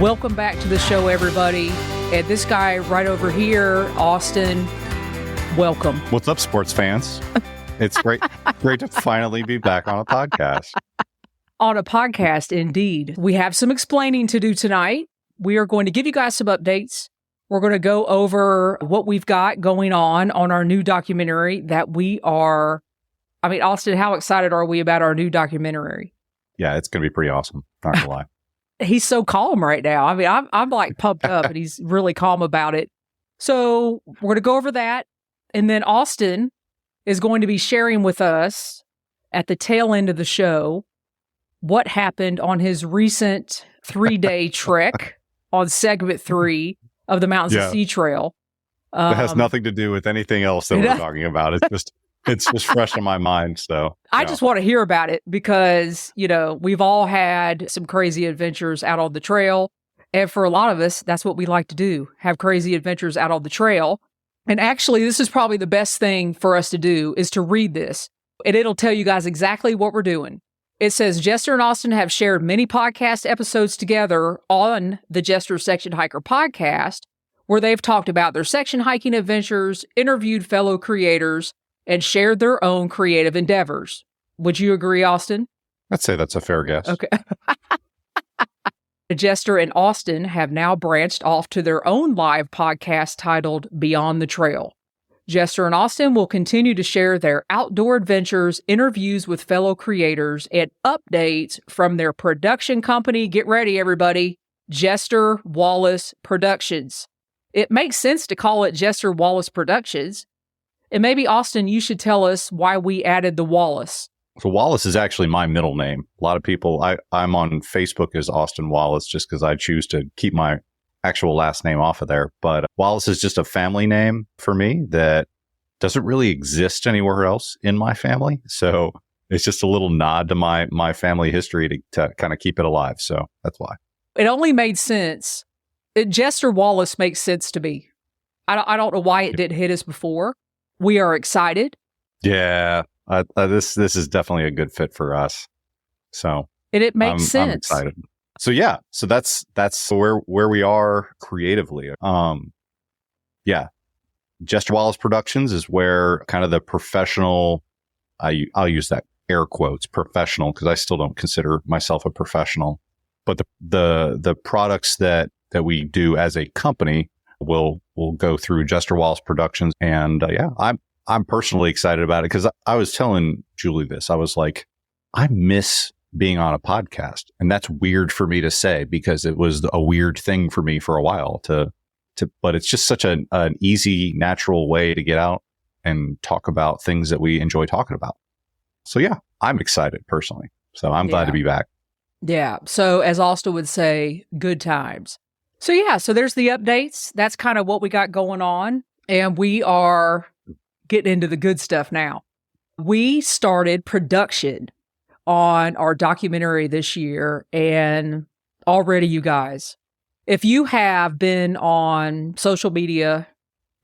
Welcome back to the show, everybody. And this guy right over here, Austin, welcome. What's up, sports fans? It's great to finally be back on a podcast. On a podcast, indeed. We have some explaining to do tonight. We are going to give you guys some updates. We're going to go over what we've got going on our new documentary that we are... I mean, Austin, how excited are we about our new documentary? Yeah, it's going to be pretty awesome. Not gonna lie. He's so calm right now. I mean, I'm like pumped up, and he's really calm about it. So we're going to go over that. And then Austin is going to be sharing with us at the tail end of the show what happened on his recent 3-day trek on segment 3 of the Mountains of Sea Trail. That has nothing to do with anything else that we're talking about. It's just fresh in my mind. So I just want to hear about it because, you know, we've all had some crazy adventures out on the trail. And for a lot of us, that's what we like to do, have crazy adventures out on the trail. And actually, this is probably the best thing for us to do is to read this. And it'll tell you guys exactly what we're doing. It says, Jester and Austin have shared many podcast episodes together on the Jester Section Hiker podcast, where they've talked about their section hiking adventures, interviewed fellow creators, and shared their own creative endeavors. Would you agree, Austin? I'd say that's a fair guess. Okay. Jester and Austin have now branched off to their own live podcast titled Beyond the Trail. Jester and Austin will continue to share their outdoor adventures, interviews with fellow creators, and updates from their production company. Get ready, everybody. Jester Wallis Productions. It makes sense to call it Jester Wallis Productions. And maybe, Austin, you should tell us why we added the Wallis. So Wallis is actually my middle name. A lot of people, I'm on Facebook as Austin Wallis just because I choose to keep my actual last name off of there. But Wallis is just a family name for me that doesn't really exist anywhere else in my family. So it's just a little nod to my family history to kind of keep it alive. So that's why. It only made sense. Jester Wallis makes sense to me. I don't know why it didn't hit us before. We are excited. Yeah, this is definitely a good fit for us. So, and it makes sense. I'm excited. So yeah, so that's where we are creatively. Jester Wallis Productions is where kind of the professional. I'll use that air quotes professional because I still don't consider myself a professional. But the products that we do as a company will go through Jester Wallis Productions. And I'm personally excited about it because I was telling Julie this. I was like, I miss being on a podcast. And that's weird for me to say because it was a weird thing for me for a while but it's just such an easy, natural way to get out and talk about things that we enjoy talking about. So yeah, I'm excited personally. So I'm glad to be back. Yeah. So as Austin would say, good times. So yeah, so there's the updates. That's kind of what we got going on. And we are getting into the good stuff now. We started production on our documentary this year. And already, you guys, if you have been on social media,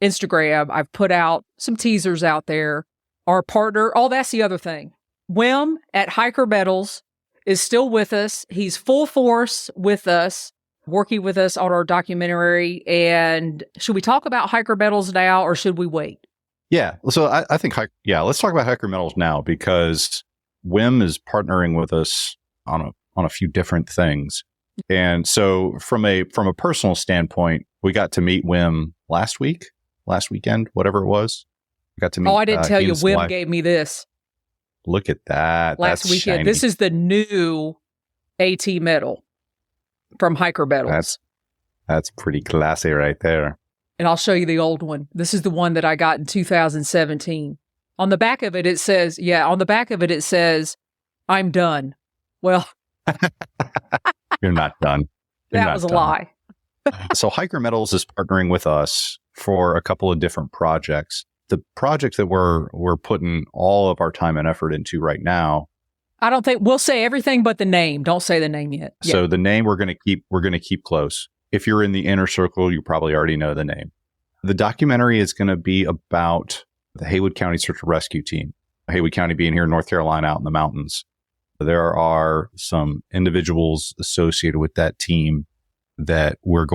Instagram, I've put out some teasers out there. Our partner, that's the other thing. Wim at Hiker Metals is still with us. He's full force with us, working with us on our documentary. And should we talk about Hiker Metals now or should we wait? Yeah. So I think, let's talk about Hiker Metals now because Wim is partnering with us on a few different things. And so from a personal standpoint, we got to meet Wim last weekend, whatever it was. We got to meet. I didn't tell you. Wim gave me this. Look at that. Last weekend. Shiny. This is the new AT metal from Hiker Metals. That's pretty classy right there. And I'll show you the old one. This is the one that I got in 2017. On the back of it, it says, I'm done. Well, you're not done. That was a lie. So Hiker Metals is partnering with us for a couple of different projects. The project that we're putting all of our time and effort into right now. I don't think we'll say everything but the name. Don't say the name yet. So the name we're going to keep close. If you're in the inner circle, you probably already know the name. The documentary is going to be about the Haywood County Search and Rescue Team. Haywood County being here in North Carolina out in the mountains. There are some individuals associated with that team that we're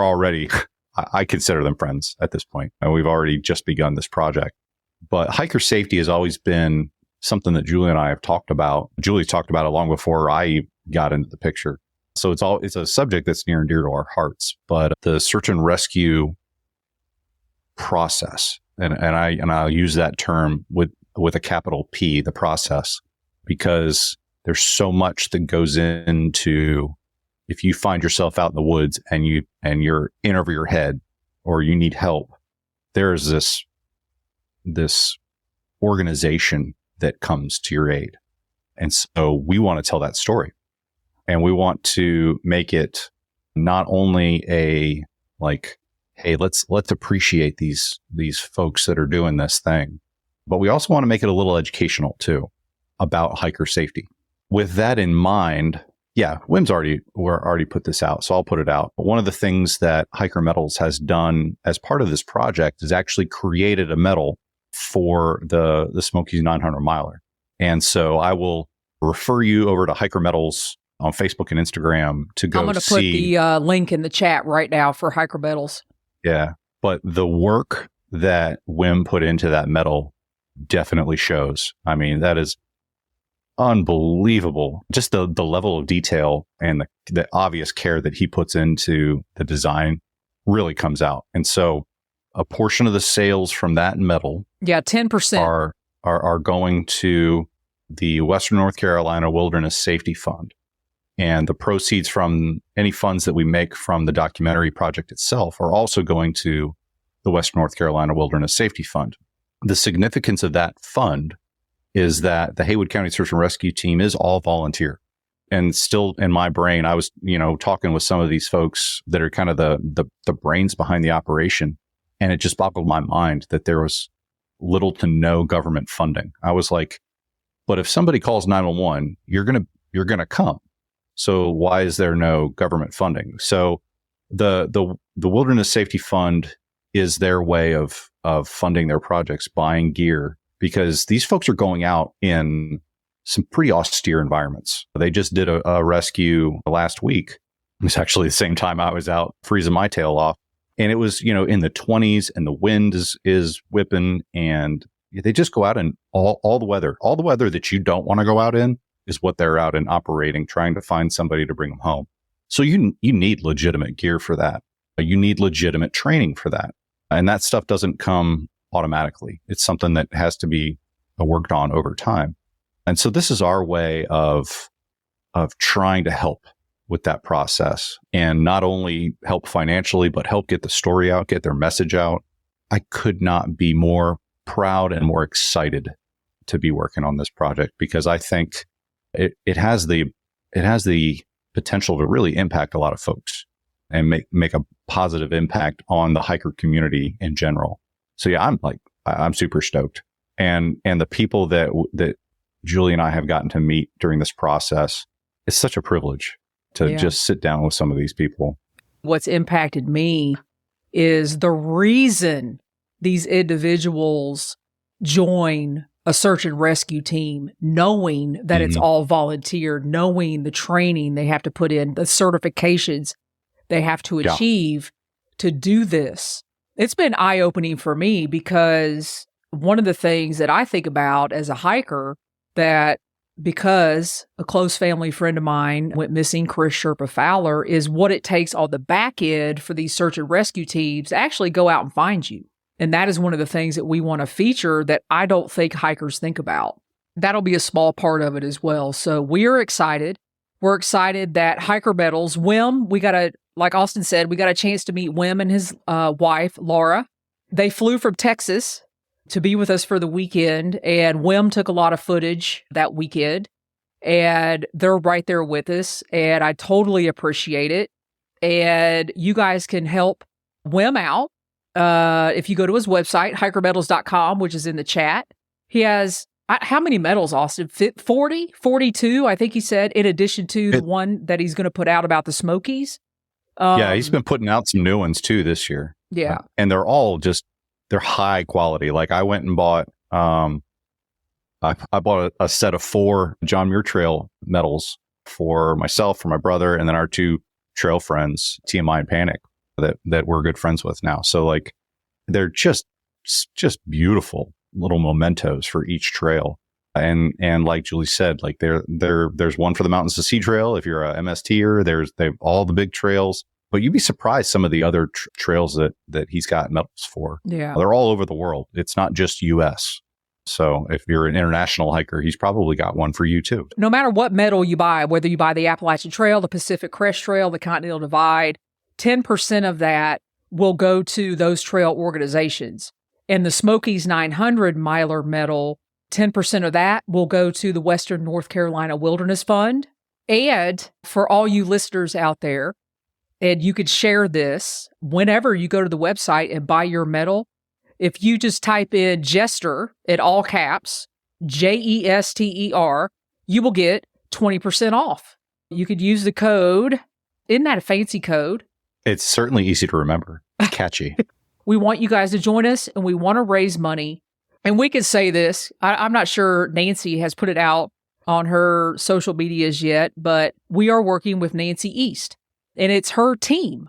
already, I consider them friends at this point, and we've already just begun this project. But hiker safety has always been something that Julie and I have talked about. Julie talked about it long before I got into the picture. So it's a subject that's near and dear to our hearts. But the search and rescue process, and I'll use that term with a capital P, the process, because there's so much that goes into, if you find yourself out in the woods and you're in over your head or you need help, there is this organization that comes to your aid. And so we want to tell that story, and we want to make it not only a like, hey, let's appreciate these folks that are doing this thing, but we also want to make it a little educational too about hiker safety. With that in mind, yeah, WIM's already put this out, so I'll put it out. But one of the things that Hiker Metals has done as part of this project is actually created a medal for the Smokies 900 miler. And so I will refer you over to Hiker Metals on Facebook and Instagram to go see. I'm going to put the link in the chat right now for Hiker Metals. Yeah, but the work that WIM put into that medal definitely shows. I mean, that is unbelievable. Just the level of detail and the obvious care that he puts into the design really comes out. And so a portion of the sales from that medal, 10% are going to the Western North Carolina Wilderness Safety Fund. And the proceeds from any funds that we make from the documentary project itself are also going to the Western North Carolina Wilderness Safety Fund. The significance of that fund is that the Haywood County Search and Rescue Team is all volunteer. And still in my brain, I was, talking with some of these folks that are kind of the brains behind the operation. And it just boggled my mind that there was little to no government funding. I was like, but if somebody calls 911, you're going to come. So why is there no government funding? So the Wilderness Safety Fund is their way of funding their projects, buying gear, because these folks are going out in some pretty austere environments. They just did a rescue last week. It was actually the same time I was out freezing my tail off. And it was, in the 20s, and the wind is whipping, and they just go out in all the weather that you don't want to go out in is what they're out in operating, trying to find somebody to bring them home. So you need legitimate gear for that. You need legitimate training for that. And that stuff doesn't come automatically. It's something that has to be worked on over time. And so this is our way of trying to help with that process, and not only help financially, but help get the story out, get their message out. I could not be more proud and more excited to be working on this project, because I think it has the potential to really impact a lot of folks and make a positive impact on the hiker community in general. So yeah, I'm super stoked. And the people that Julie and I have gotten to meet during this process, it's such a privilege to just sit down with some of these people. What's impacted me is the reason these individuals join a search and rescue team, knowing that it's all volunteer, knowing the training they have to put in, the certifications they have to achieve to do this. It's been eye-opening for me, because one of the things that I think about as a hiker, that because a close family friend of mine went missing, Chris Sherpa Fowler, is what it takes on the back end for these search and rescue teams to actually go out and find you. And that is one of the things that we want to feature that I don't think hikers think about. That'll be a small part of it as well. So we are excited. We're excited that Hiker Metals, WIM, like Austin said, we got a chance to meet WIM and his wife, Laura. They flew from Texas to be with us for the weekend, and WIM took a lot of footage that weekend, and they're right there with us, and I totally appreciate it. And you guys can help WIM out if you go to his website, hikermetals.com, which is in the chat. He has, how many medals, Austin? 40? 42, I think he said, in addition to the one that he's going to put out about the Smokies. Yeah, he's been putting out some new ones too this year. Yeah. And they're all they're high quality. Like I went and bought, I bought a set of 4 John Muir Trail medals for myself, for my brother, and then our 2 trail friends, TMI and Panic, that we're good friends with now. So like, they're just beautiful little mementos for each trail. And like Julie said, like there's one for the Mountains to Sea Trail. If you're a MSTer, they've all the big trails, but you'd be surprised some of the other trails that he's got medals for. Yeah. They're all over the world. It's not just US. So if you're an international hiker, he's probably got one for you too. No matter what medal you buy, whether you buy the Appalachian Trail, the Pacific Crest Trail, the Continental Divide, 10% of that will go to those trail organizations. And the Smokies 900 miler medal, 10% of that will go to the Western North Carolina Wilderness Fund. And for all you listeners out there, and you could share this whenever you go to the website and buy your medal, if you just type in Jester in all caps, Jester, you will get 20% off. You could use the code. Isn't that a fancy code? It's certainly easy to remember. Catchy. We want you guys to join us, and we want to raise money. And we could say this. I'm not sure Nancy has put it out on her social medias yet, but we are working with Nancy East, and it's her team.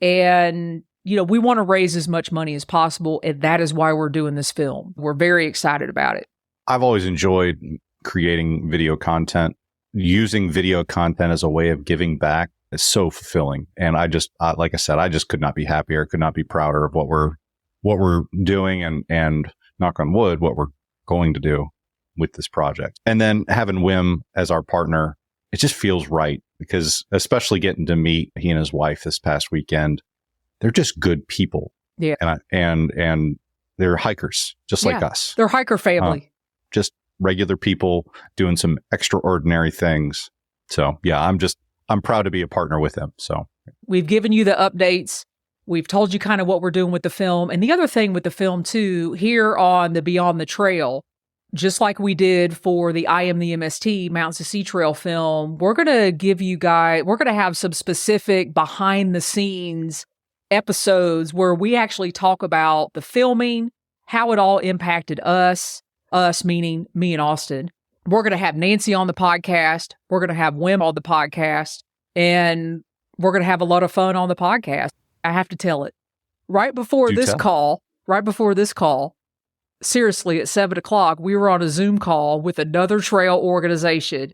And, we want to raise as much money as possible, and that is why we're doing this film. We're very excited about it. I've always enjoyed creating video content. Using video content as a way of giving back is so fulfilling. And like I said, I just could not be happier, could not be prouder of what we're doing and knock on wood, what we're going to do with this project. And then having Wim as our partner, it just feels right because especially getting to meet he and his wife this past weekend, they're just good people. Yeah. And they're hikers just like us. They're hiker family. Just regular people doing some extraordinary things. So yeah, I'm proud to be a partner with them. So we've given you the updates. We've told you kind of what we're doing with the film. And the other thing with the film too, here on the Beyond the Trail, just like we did for the I Am the MST Mountains to Sea Trail film, we're going to have some specific behind the scenes episodes where we actually talk about the filming, how it all impacted us meaning me and Austin. We're going to have Nancy on the podcast. We're going to have Wim on the podcast, and we're going to have a lot of fun on the podcast. I have to tell it. Right before this call, seriously, at 7:00, we were on a Zoom call with another trail organization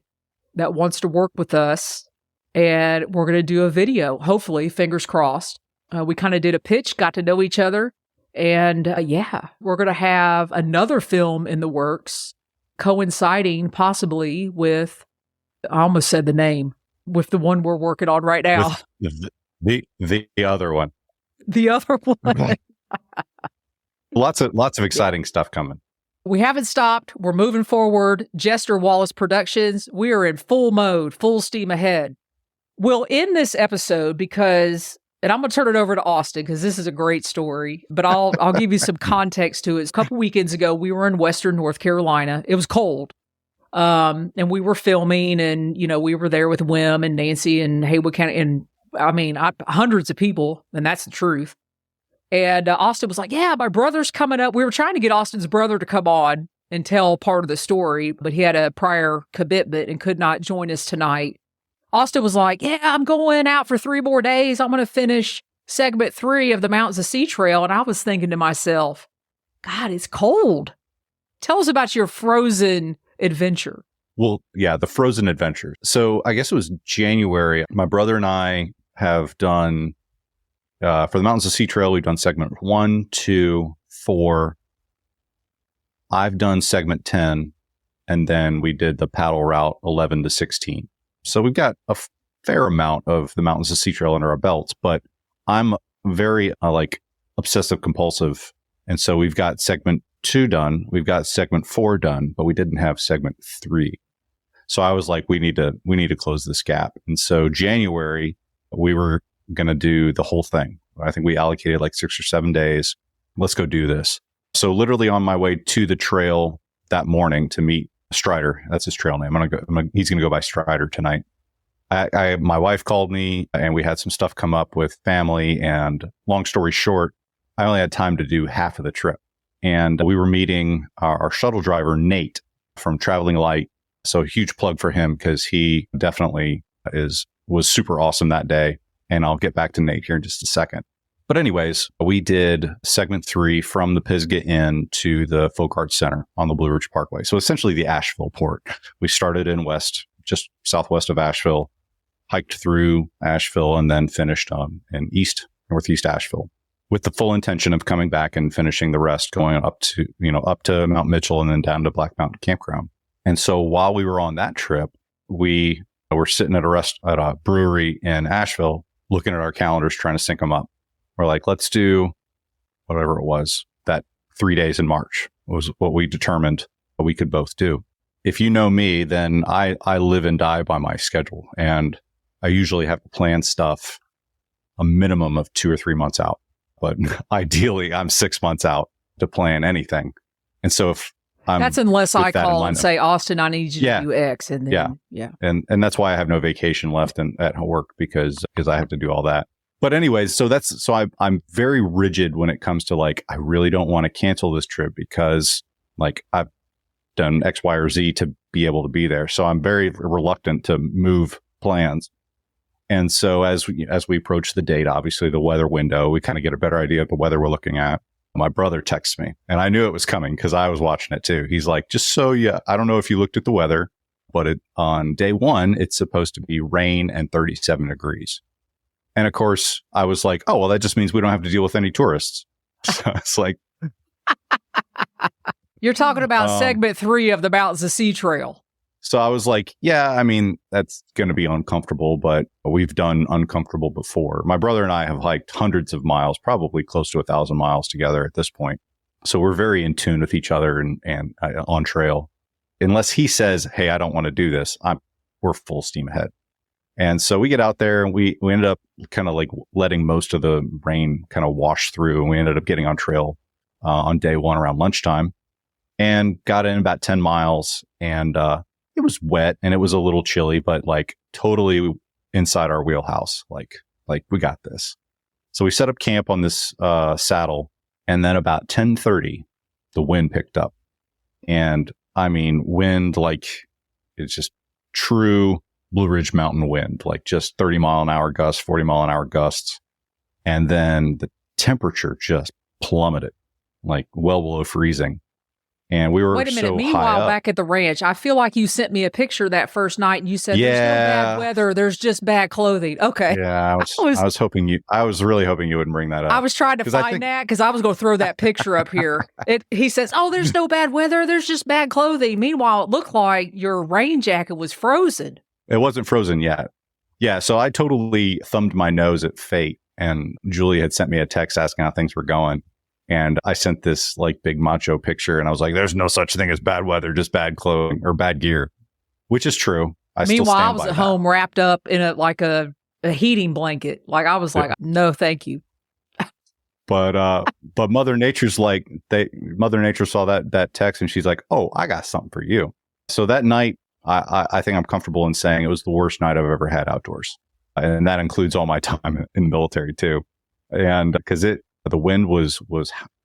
that wants to work with us, and we're going to do a video, hopefully, fingers crossed. We kind of did a pitch, got to know each other, and we're going to have another film in the works, coinciding possibly with, I almost said the name, with the one we're working on right now. The other one. The other one. Lots of exciting stuff coming. We haven't stopped. We're moving forward. Jester Wallis Productions. We are in full mode, full steam ahead. We'll end this episode because, and I'm going to turn it over to Austin because this is a great story, but I'll give you some context to it. A couple weekends ago, we were in Western North Carolina. It was cold. And we were filming, and, we were there with Wim and Nancy and Haywood County, and hundreds of people, and that's the truth. And Austin was like, yeah, my brother's coming up. We were trying to get Austin's brother to come on and tell part of the story, but he had a prior commitment and could not join us tonight. Austin was like, yeah, I'm going out for 3 more days. I'm going to finish segment 3 of the Mountains to Sea Trail. And I was thinking to myself, God, it's cold. Tell us about your frozen adventure. Well, yeah, the frozen adventure. So I guess it was January. My brother and I have done, for the Mountains to Sea Trail, we've done segment 1, 2, 4. I've done segment 10, and then we did the paddle route 11 to 16. So we've got a fair amount of the Mountains to Sea Trail under our belts, but I'm very obsessive compulsive. And so we've got segment 2 done. We've got segment 4 done, but we didn't have segment 3. So I was like, we need to close this gap. And so January, we were going to do the whole thing. I think we allocated 6 or 7 days. Let's go do this. So literally on my way to the trail that morning to meet Strider, that's his trail name. He's going to go by Strider tonight. My wife called me, and we had some stuff come up with family, and long story short, I only had time to do half of the trip. And we were meeting our shuttle driver, Nate, from Traveling Light. So a huge plug for him because he definitely is was super awesome that day. And I'll get back to Nate here in just a second. But anyways, we did segment 3 from the Pisgah Inn to the Folk Arts Center on the Blue Ridge Parkway. So essentially the Asheville port. We started in just southwest of Asheville, hiked through Asheville, and then finished in northeast Asheville, with the full intention of coming back and finishing the rest, going up to Mount Mitchell and then down to Black Mountain Campground. And so while we were on that trip, we were sitting at a brewery in Asheville, looking at our calendars, trying to sync them up. We're like, let's do whatever it was, that 3 days in March was what we determined we could both do. If you know me, then I live and die by my schedule. And I usually have to plan stuff a minimum of 2 or 3 months out. But ideally, I'm 6 months out to plan anything. And so if that's unless I call and say, Austin, I need you to do X. And then, And that's why I have no vacation left at work because I have to do all that. But anyways, so I'm very rigid when it comes to like, I really don't want to cancel this trip because like I've done X, Y, or Z to be able to be there. So I'm very reluctant to move plans. And so as we approach the date, obviously the weather window, we kind of get a better idea of the weather we're looking at. My brother texts me and I knew it was coming because I was watching it too. He's like, I don't know if you looked at the weather, but on day 1, it's supposed to be rain and 37 degrees. And of course, I was like, oh, well, that just means we don't have to deal with any tourists. So it's like. You're talking about segment 3 of the Mountains to Sea Trail. So I was like, yeah, I mean, that's going to be uncomfortable, but we've done uncomfortable before. My brother and I have hiked hundreds of miles, probably close to 1,000 miles together at this point. So we're very in tune with each other and on trail. Unless he says, hey, I don't want to do this, we're full steam ahead. And so we get out there and we ended up kind of like letting most of the rain kind of wash through. And we ended up getting on trail on day 1 around lunchtime and got in about 10 miles. And it was wet and it was a little chilly, but like totally inside our wheelhouse. Like we got this. So we set up camp on this saddle. And then about 10:30, the wind picked up. And I mean, wind, like it's just true Blue Ridge Mountain wind, like just 30 mile an hour gusts, 40 mile an hour gusts. And then the temperature just plummeted, like well below freezing. And we were Wait a minute. Meanwhile, back at the ranch, I feel like you sent me a picture that first night and you said, there's no bad weather. There's just bad clothing. Okay. Yeah. I was really hoping you wouldn't bring that up. I was trying to find that because I was going to throw that picture up here. He says, oh, there's no bad weather. There's just bad clothing. Meanwhile, it looked like your rain jacket was frozen. It wasn't frozen yet. Yeah. So I totally thumbed my nose at fate. And Julie had sent me a text asking how things were going. And I sent this like big macho picture and I was like, there's no such thing as bad weather, just bad clothing or bad gear, which is true. Meanwhile, I was at home wrapped up in a heating blanket. Like I was like, no, thank you. But Mother Nature's like, Mother Nature saw that text and she's like, oh, I got something for you. So that night, I think I'm comfortable in saying it was the worst night I've ever had outdoors. And that includes all my time in the military too. And because the wind was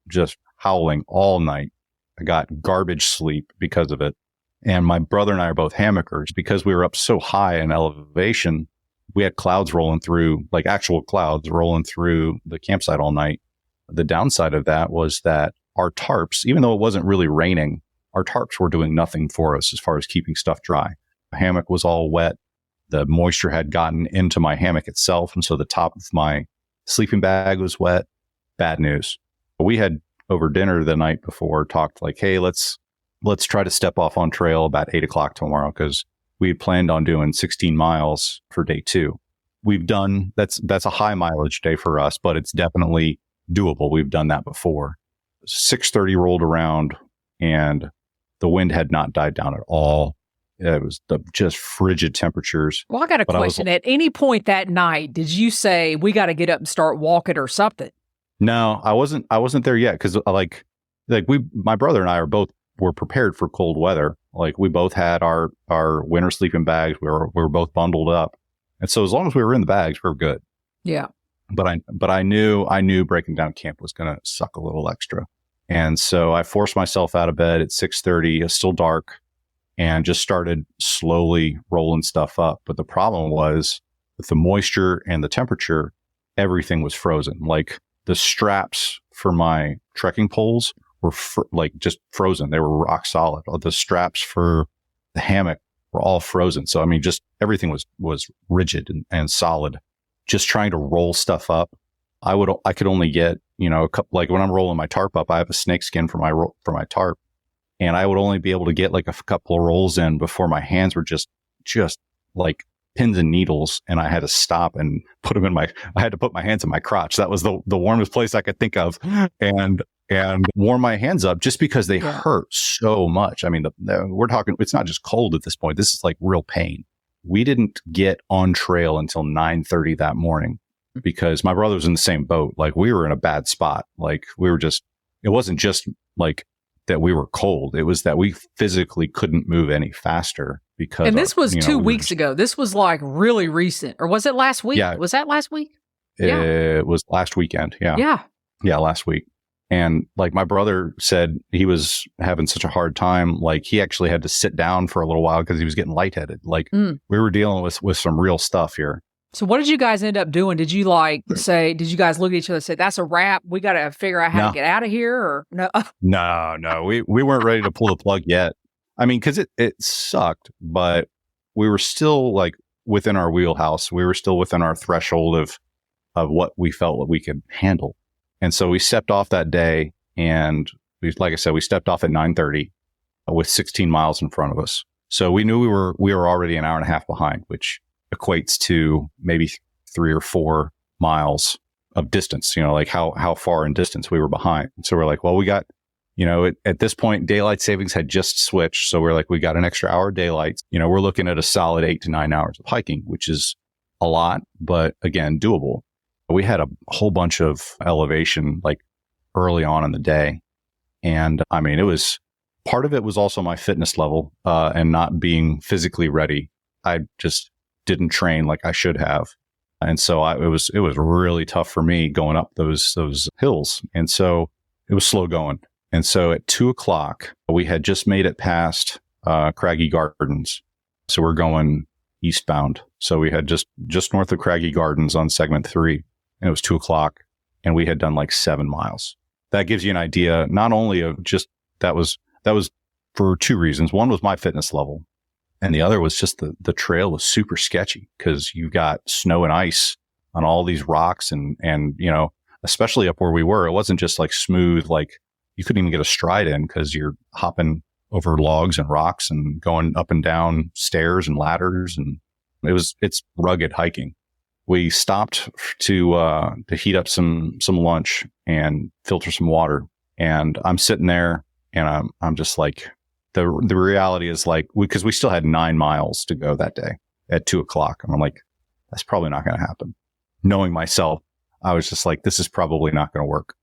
just howling all night. I got garbage sleep because of it. And my brother and I are both hammockers. Because we were up so high in elevation, we had clouds rolling through, like actual clouds rolling through the campsite all night. The downside of that was that our tarps, even though it wasn't really raining, our tarps were doing nothing for us as far as keeping stuff dry. The hammock was all wet. The moisture had gotten into my hammock itself. And so the top of my sleeping bag was wet. Bad news. We had over dinner the night before talked like, hey, let's try to step off on trail about 8:00 tomorrow because we had planned on doing 16 miles for day 2. We've done that's a high mileage day for us, but it's definitely doable. We've done that before. 6:30 rolled around and the wind had not died down at all. It was just frigid temperatures. Well, I got a question. At any point that night, did you say we got to get up and start walking or something? No, I wasn't there yet because my brother and I were prepared for cold weather. Like we both had our winter sleeping bags. We were both bundled up, and so as long as we were in the bags, we were good. Yeah. But I knew breaking down camp was going to suck a little extra, and so I forced myself out of bed at 6:30. It's still dark, and just started slowly rolling stuff up. But the problem was with the moisture and the temperature, everything was frozen. Like the straps for my trekking poles were like just frozen. They were rock solid. The straps for the hammock were all frozen. So, I mean, just everything was rigid and solid. Just trying to roll stuff up. I could only get, a couple, like when I'm rolling my tarp up, I have a snake skin for my tarp, and I would only be able to get like a couple of rolls in before my hands were just like pins and needles, and I had to stop and I had to put my hands in my crotch. That was the warmest place I could think of, and warm my hands up just because they hurt so much. I mean, we're talking, it's not just cold at this point. This is like real pain. We didn't get on trail until 9:30 that morning because my brother was in the same boat. Like we were in a bad spot. Like it wasn't just like that we were cold. It was that we physically couldn't move any faster because. And this was 2 weeks ago. This was like really recent, or was it last week? Yeah. Was that last week? It was last weekend. Yeah. Yeah. Yeah. Last week. And like my brother said, he was having such a hard time. Like he actually had to sit down for a little while because he was getting lightheaded. Like we were dealing with some real stuff here. So what did you guys end up doing? Did you did you guys look at each other and say, that's a wrap? We got to figure out how to get out of here, or no? No. We weren't ready to pull the plug yet. I mean, cause it sucked, but we were still like within our wheelhouse. We were still within our threshold of what we felt that we could handle. And so we stepped off that day, and like I said, we stepped off at 9:30 with 16 miles in front of us. So we knew we were already an hour and a half behind, which equates to maybe 3 or 4 miles of distance, like how far in distance we were behind. And so we're like, well, we got, at this point, daylight savings had just switched. So we're like, we got an extra hour of daylight. We're looking at a solid 8 to 9 hours of hiking, which is a lot, but again, doable. We had a whole bunch of elevation like early on in the day. And I mean, part of it was also my fitness level, and not being physically ready. I just didn't train like I should have. And so it was really tough for me going up those hills. And so it was slow going. And so at 2:00, we had just made it past, Craggy Gardens. So we're going eastbound. So we had just north of Craggy Gardens on segment 3. And it was 2:00, and we had done like 7 miles. That gives you an idea, not only of just, that was for 2 reasons. One was my fitness level, and the other was just the trail was super sketchy because you got snow and ice on all these rocks, and especially up where we were, it wasn't just like smooth, like you couldn't even get a stride in because you're hopping over logs and rocks and going up and down stairs and ladders, and it's rugged hiking. We stopped to heat up some lunch and filter some water. And I'm sitting there, and I'm just like, the reality is like, because we still had 9 miles to go that day at 2:00. And I'm like, that's probably not going to happen. Knowing myself, I was just like, this is probably not going to work.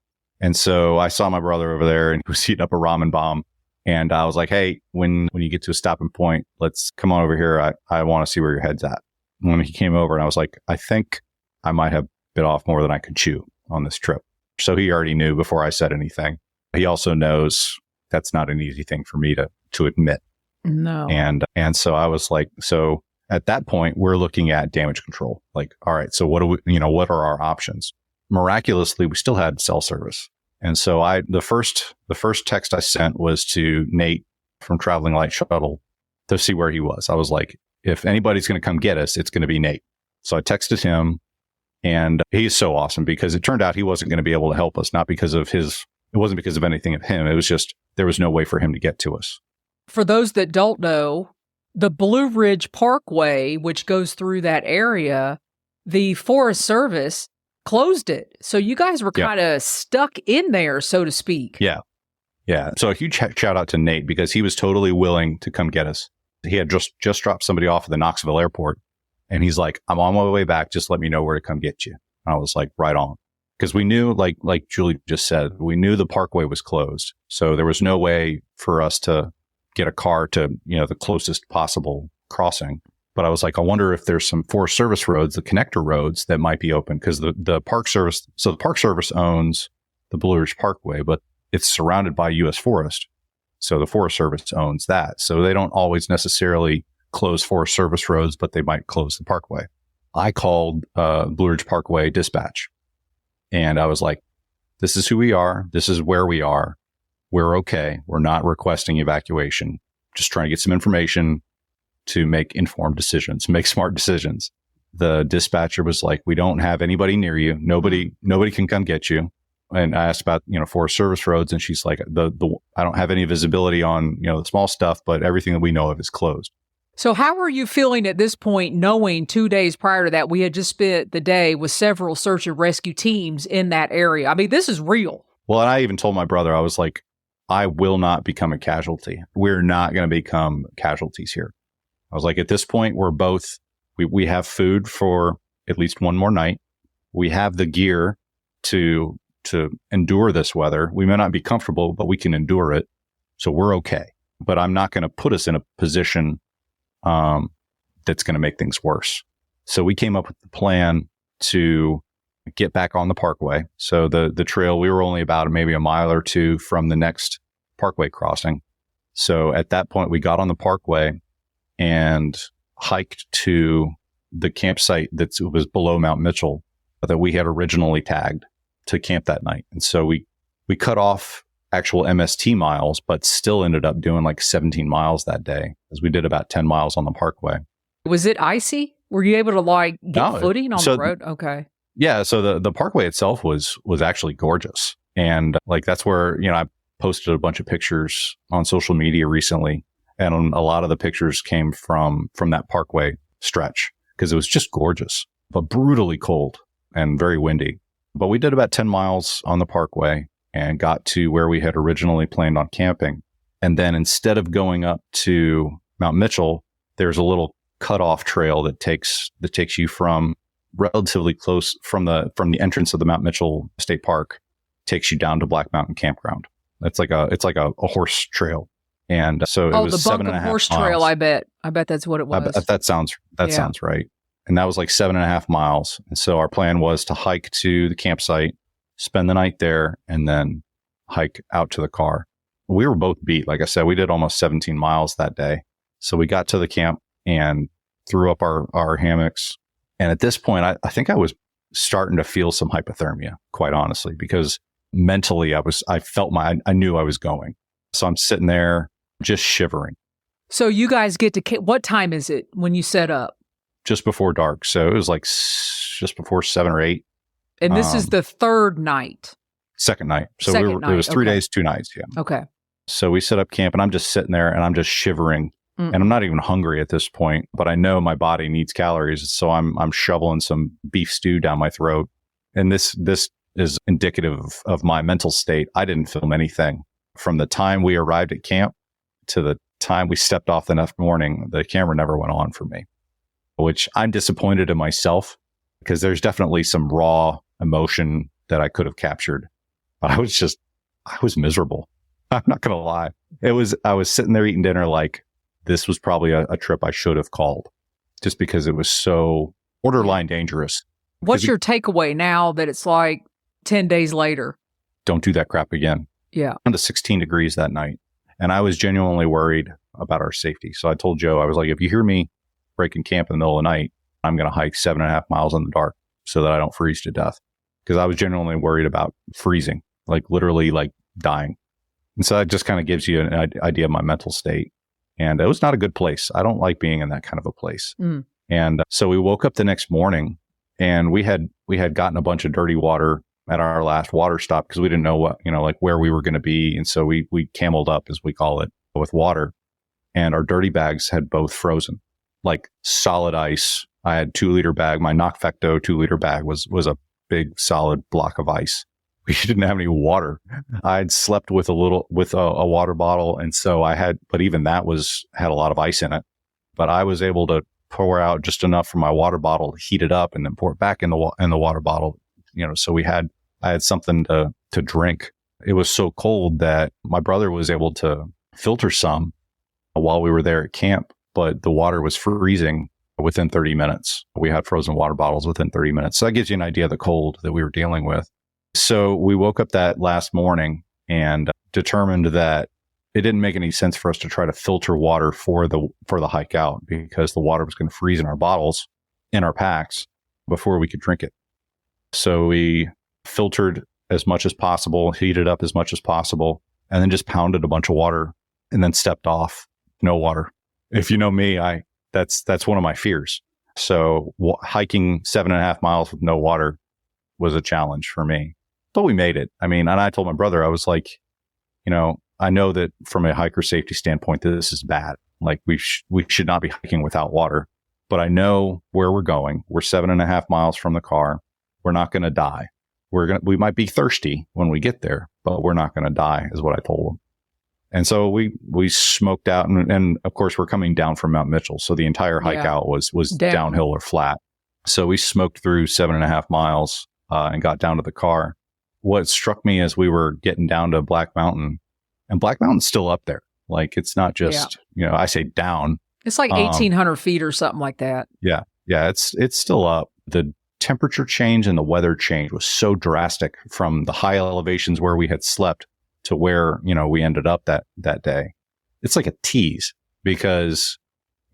And so I saw my brother over there, and he was heating up a ramen bomb. And I was like, hey, when you get to a stopping point, let's come on over here. I want to see where your head's at. When he came over, and I was like, I think I might have bit off more than I could chew on this trip. So he already knew before I said anything. He also knows that's not an easy thing for me to admit. No. And so I was like, so at that point, we're looking at damage control. Like, all right, so what are our options? Miraculously, we still had cell service. And so the first text I sent was to Nate from Traveling Light Shuttle to see where he was. I was like, if anybody's going to come get us, it's going to be Nate. So I texted him, and he's so awesome because it turned out he wasn't going to be able to help us, not because of it wasn't because of anything of him. It was just, there was no way for him to get to us. For those that don't know, the Blue Ridge Parkway, which goes through that area, the Forest Service closed it. So you guys were kind of stuck in there, so to speak. Yeah. Yeah. So a huge shout out to Nate because he was totally willing to come get us. He had just dropped somebody off at the Knoxville airport, and he's like, I'm on my way back. Just let me know where to come get you. And I was like, right on. Because we knew, like Julie just said, we knew the parkway was closed. So there was no way for us to get a car to, the closest possible crossing. But I was like, I wonder if there's some Forest Service roads, the connector roads that might be open, because the Park Service owns the Blue Ridge Parkway, but it's surrounded by U.S. Forest. So the Forest Service owns that. So they don't always necessarily close Forest Service roads, but they might close the parkway. I called Blue Ridge Parkway dispatch, and I was like, this is who we are. This is where we are. We're okay. We're not requesting evacuation. Just trying to get some information to make informed decisions, make smart decisions. The dispatcher was like, we don't have anybody near you. Nobody can come get you. And I asked about, Forest Service roads, and she's like, I don't have any visibility on, the small stuff, but everything that we know of is closed. So how are you feeling at this point, knowing 2 days prior to that, we had just spent the day with several search and rescue teams in that area? I mean, this is real. Well, and I even told my brother, I was like, I will not become a casualty. We're not going to become casualties here. I was like, at this point, we're both, we have food for at least one more night. We have the gear to endure this weather. We may not be comfortable, but we can endure it. So we're okay. But I'm not going to put us in a position that's going to make things worse. So we came up with the plan to get back on the parkway. So the trail, we were only about maybe a mile or two from the next parkway crossing. So at that point, we got on the parkway and hiked to the campsite that was below Mount Mitchell that we had originally tagged to camp that night. And so we cut off actual MST miles, but still ended up doing like 17 miles that day, as we did about 10 miles on the parkway. Was it icy? Were you able to get footing on the road? Okay. Yeah. So the parkway itself was actually gorgeous. And that's where, I posted a bunch of pictures on social media recently. And a lot of the pictures came from that parkway stretch because it was just gorgeous, but brutally cold and very windy. But we did about 10 miles on the parkway and got to where we had originally planned on camping. And then instead of going up to Mount Mitchell, there's a little cutoff trail that takes you from relatively close from the entrance of the Mount Mitchell State Park, takes you down to Black Mountain Campground. It's like a horse trail. And so it was the 7.5 Buncombe Horse miles. Trail, I bet that's what it was. That sounds right. And that was like 7.5 miles. And so our plan was to hike to the campsite, spend the night there, and then hike out to the car. We were both beat. Like I said, we did almost 17 miles that day. So we got to the camp and threw up our hammocks. And at this point, I think I was starting to feel some hypothermia, quite honestly, because mentally I knew I was going. So I'm sitting there just shivering. So you guys get to camp. What time is it when you set up? Just before dark. So it was like just before 7 or 8. And this is the third night. Second night. So Second night. It was 3 days, 2 nights. Yeah. Okay. So we set up camp and I'm just sitting there and I'm just shivering. And I'm not even hungry at this point, but I know my body needs calories. So I'm shoveling some beef stew down my throat. And this is indicative of my mental state. I didn't film anything. From the time we arrived at camp to the time we stepped off the next morning, the camera never went on for me, which I'm disappointed in myself because there's definitely some raw emotion that I could have captured. But I was miserable. I'm not going to lie. I was sitting there eating dinner like this was probably a trip I should have called just because it was so borderline dangerous. What's your takeaway now that it's like 10 days later? Don't do that crap again. Yeah. Down to 16 degrees that night. And I was genuinely worried about our safety. So I told Joe, I was like, if you hear me breaking camp in the middle of the night, I'm going to hike 7.5 miles in the dark so that I don't freeze to death. Because I was genuinely worried about freezing, like literally like dying. And so that just kind of gives you an idea of my mental state. And it was not a good place. I don't like being in that kind of a place. And so we woke up the next morning and we had gotten a bunch of dirty water at our last water stop because we didn't know what, where we were going to be. And so we cameled up, as we call it, with water. And our dirty bags had both frozen, like solid ice. I had 2-liter bag. My Knockfecto 2-liter bag was a big solid block of ice. We didn't have any water. I'd slept with a water bottle. And so but even that had a lot of ice in it. But I was able to pour out just enough from my water bottle to heat it up and then pour it back in the water bottle. So I had something to drink. It was so cold that my brother was able to filter some while we were there at camp, but the water was freezing within 30 minutes. We had frozen water bottles within 30 minutes. So that gives you an idea of the cold that we were dealing with. So we woke up that last morning and determined that it didn't make any sense for us to try to filter water for the hike out because the water was going to freeze in our bottles. in our packs before we could drink it. So we filtered as much as possible, heated up as much as possible, and then just pounded a bunch of water and then stepped off. No water. If you know me, that's one of my fears. So hiking 7.5 miles with no water was a challenge for me, but we made it. I mean, and I told my brother, I was like, I know that from a hiker safety standpoint, that this is bad. Like we should not be hiking without water, but I know where we're going. We're 7.5 miles from the car. We're not going to die. We might be thirsty when we get there, but we're not going to die is what I told them. And so we smoked out and of course we're coming down from Mount Mitchell. So the entire hike out was downhill or flat. So we smoked through 7.5 miles, and got down to the car. What struck me as we were getting down to Black Mountain, and Black Mountain's still up there. Like it's not just, I say down. It's like 1,800 feet or something like that. Yeah. Yeah. It's still up. The temperature change and the weather change was so drastic from the high elevations where we had slept to where, we ended up that day. It's like a tease because,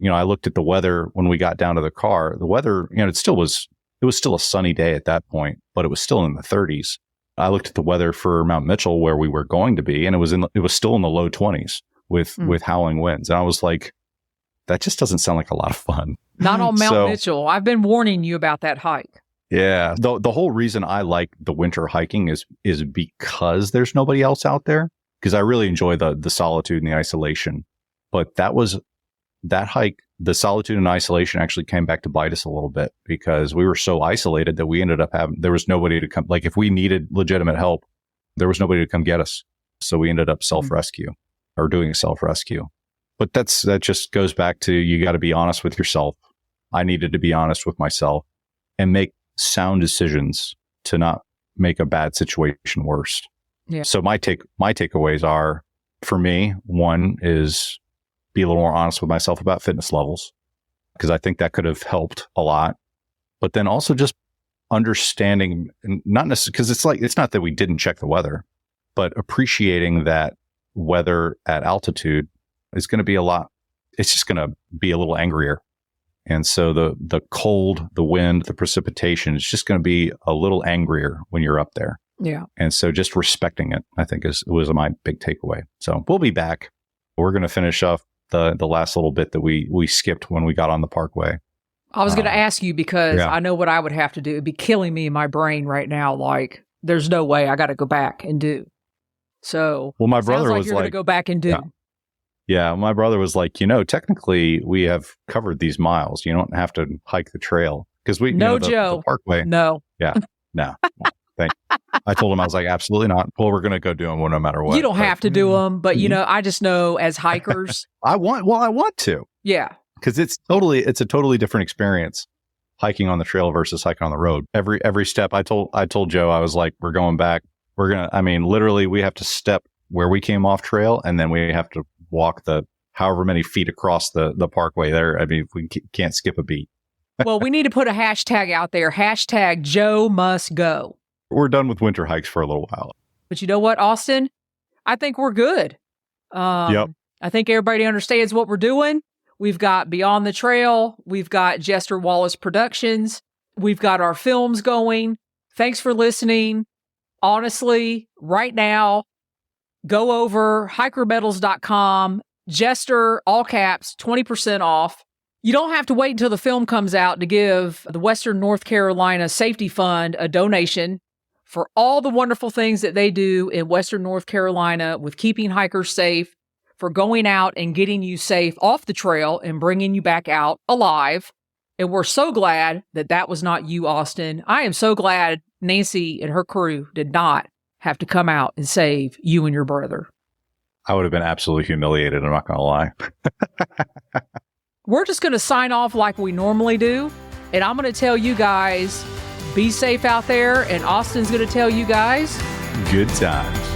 I looked at the weather when we got down to the car. The weather, it was still a sunny day at that point, but it was still in the 30s. I looked at the weather for Mount Mitchell where we were going to be, and it was still in the low 20s with howling winds. And I was like, that just doesn't sound like a lot of fun. Not on Mount Mitchell. I've been warning you about that hike. Yeah. The whole reason I like the winter hiking is because there's nobody else out there, because I really enjoy the solitude and the isolation. But that hike, the solitude and isolation actually came back to bite us a little bit because we were so isolated that we ended up there was nobody to come. Like if we needed legitimate help, there was nobody to come get us. So we ended up self-rescue or doing a self-rescue. But that just goes back to, you got to be honest with yourself. I needed to be honest with myself and make sound decisions to not make a bad situation worse. Yeah. So my takeaways are, for me, one is be a little more honest with myself about fitness levels, because I think that could have helped a lot. But then also just understanding, not necessarily, because it's not that we didn't check the weather, but appreciating that weather at altitude is going to be it's just going to be a little angrier. And so the cold, the wind, the precipitation is just going to be a little angrier when you're up there. Yeah. And so just respecting it, I think was my big takeaway. So we'll be back. We're going to finish off the last little bit that we skipped when we got on the Parkway. I was going to ask you because I know what I would have to do. It'd be killing me in my brain right now. Like, there's no way I got to go back and do. So, well, my brother was you're going to go back and do. Yeah, my brother was like, technically we have covered these miles. You don't have to hike the trail because Joe, the Parkway. No. Yeah, no. I told him, I was like, absolutely not. Well, we're going to go do them no matter what. You don't have to do them, but I just know as hikers, I want to. Yeah, because it's a totally different experience hiking on the trail versus hiking on the road. Every step, I told Joe, I was like, we're going back. Literally, we have to step where we came off trail, and then we have to walk the however many feet across the Parkway there. I mean, we can't skip a beat. Well, we need to put a hashtag out there. Hashtag Joe must go. We're done with winter hikes for a little while. But you know what, Austin? I think we're good. Yep. I think everybody understands what we're doing. We've got Beyond the Trail. We've got Jester Wallis Productions. We've got our films going. Thanks for listening. Honestly, right now, go over hikermetals.com, Jester, all caps, 20% off. You don't have to wait until the film comes out to give the Western North Carolina Safety Fund a donation for all the wonderful things that they do in Western North Carolina with keeping hikers safe, for going out and getting you safe off the trail and bringing you back out alive. And we're so glad that was not you, Austin. I am so glad Nancy and her crew did not have to come out and save you and your brother. I would have been absolutely humiliated. I'm not going to lie. We're just going to sign off like we normally do. And I'm going to tell you guys, be safe out there. And Austin's going to tell you guys, good times.